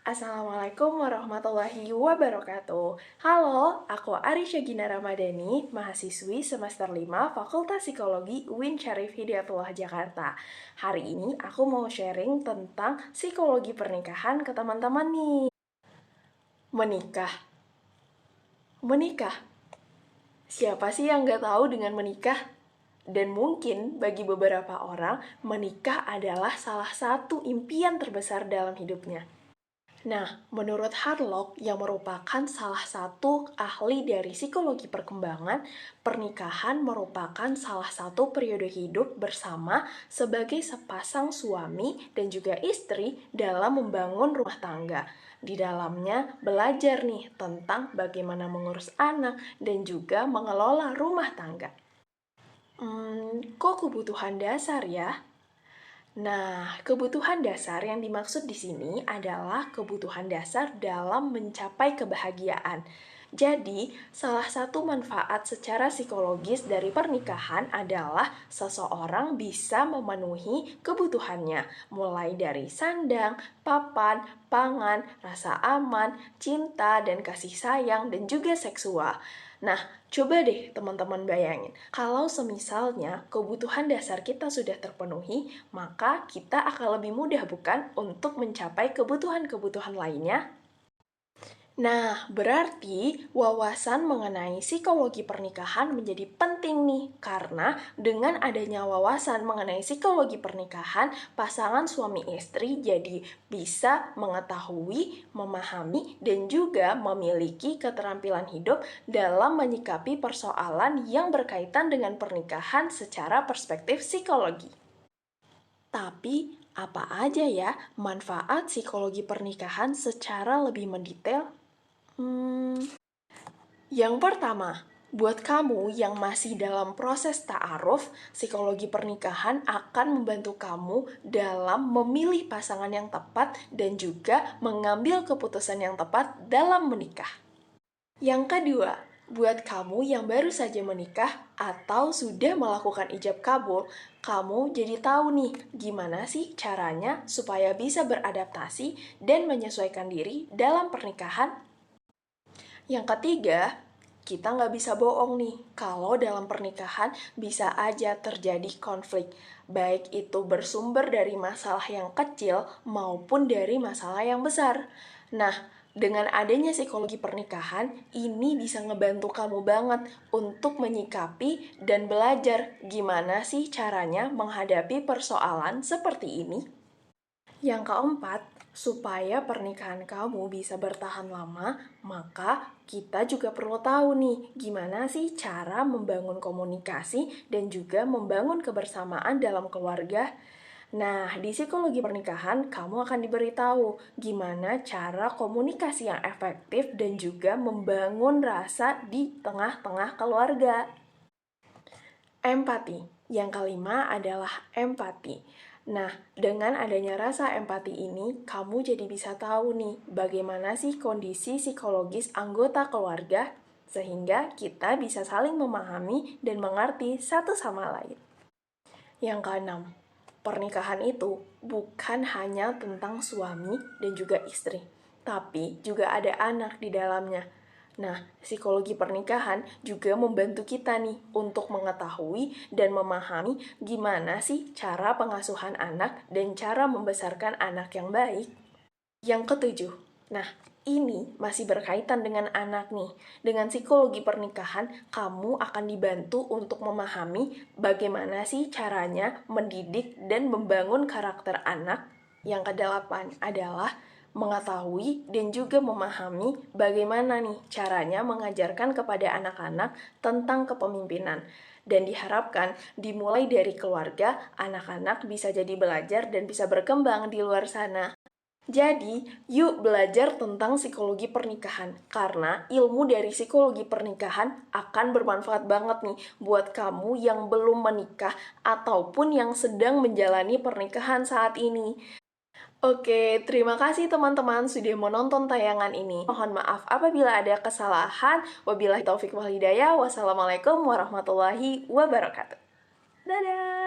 Assalamualaikum warahmatullahi wabarakatuh. Halo, aku Arisya Gina Ramadhani, mahasiswi semester 5 Fakultas Psikologi UIN Syarif Hidayatullah Jakarta. Hari ini aku mau sharing tentang psikologi pernikahan ke teman-teman nih. Menikah. Menikah. Siapa sih yang gak tahu dengan menikah? Dan mungkin bagi beberapa orang, menikah adalah salah satu impian terbesar dalam hidupnya. Nah, menurut Harlock yang merupakan salah satu ahli dari psikologi perkembangan, pernikahan merupakan salah satu periode hidup bersama sebagai sepasang suami dan juga istri dalam membangun rumah tangga. Di dalamnya belajar nih tentang bagaimana mengurus anak dan juga mengelola rumah tangga. Kok kebutuhan dasar ya? Nah, kebutuhan dasar yang dimaksud di sini adalah kebutuhan dasar dalam mencapai kebahagiaan. Jadi, salah satu manfaat secara psikologis dari pernikahan adalah seseorang bisa memenuhi kebutuhannya, mulai dari sandang, papan, pangan, rasa aman, cinta, dan kasih sayang, dan juga seksual. Nah, coba deh teman-teman bayangin, kalau semisalnya kebutuhan dasar kita sudah terpenuhi, maka kita akan lebih mudah bukan untuk mencapai kebutuhan-kebutuhan lainnya? Nah, berarti wawasan mengenai psikologi pernikahan menjadi penting nih, karena dengan adanya wawasan mengenai psikologi pernikahan, pasangan suami istri jadi bisa mengetahui, memahami, dan juga memiliki keterampilan hidup dalam menyikapi persoalan yang berkaitan dengan pernikahan secara perspektif psikologi. Tapi, apa aja ya manfaat psikologi pernikahan secara lebih mendetail? Yang pertama, buat kamu yang masih dalam proses ta'aruf, psikologi pernikahan akan membantu kamu dalam memilih pasangan yang tepat dan juga mengambil keputusan yang tepat dalam menikah. Yang kedua, buat kamu yang baru saja menikah atau sudah melakukan ijab kabul, kamu jadi tahu nih gimana sih caranya supaya bisa beradaptasi dan menyesuaikan diri dalam pernikahan. Yang ketiga, kita nggak bisa bohong nih, kalau dalam pernikahan bisa aja terjadi konflik, baik itu bersumber dari masalah yang kecil maupun dari masalah yang besar. Nah, dengan adanya psikologi pernikahan, ini bisa ngebantu kamu banget untuk menyikapi dan belajar gimana sih caranya menghadapi persoalan seperti ini. Yang keempat, supaya pernikahan kamu bisa bertahan lama, maka kita juga perlu tahu nih, gimana sih cara membangun komunikasi dan juga membangun kebersamaan dalam keluarga. Nah, di psikologi pernikahan, kamu akan diberitahu gimana cara komunikasi yang efektif dan juga membangun rasa di tengah-tengah keluarga. Empati. Yang kelima adalah empati. Nah, dengan adanya rasa empati ini, kamu jadi bisa tahu nih, bagaimana sih kondisi psikologis anggota keluarga, sehingga kita bisa saling memahami dan mengerti satu sama lain. Yang keenam, pernikahan itu bukan hanya tentang suami dan juga istri, tapi juga ada anak di dalamnya. Nah, psikologi pernikahan juga membantu kita nih untuk mengetahui dan memahami gimana sih cara pengasuhan anak dan cara membesarkan anak yang baik. Yang ketujuh, nah ini masih berkaitan dengan anak nih. Dengan psikologi pernikahan, kamu akan dibantu untuk memahami bagaimana sih caranya mendidik dan membangun karakter anak. Yang kedelapan adalah mengetahui dan juga memahami bagaimana nih caranya mengajarkan kepada anak-anak tentang kepemimpinan. Dan diharapkan dimulai dari keluarga, anak-anak bisa jadi belajar dan bisa berkembang di luar sana. Jadi, yuk belajar tentang psikologi pernikahan, karena ilmu dari psikologi pernikahan akan bermanfaat banget nih buat kamu yang belum menikah ataupun yang sedang menjalani pernikahan saat ini. Oke, terima kasih teman-teman sudah menonton tayangan ini. Mohon maaf apabila ada kesalahan. Wabillahi taufik wal hidayah. Wassalamualaikum warahmatullahi wabarakatuh. Dadah!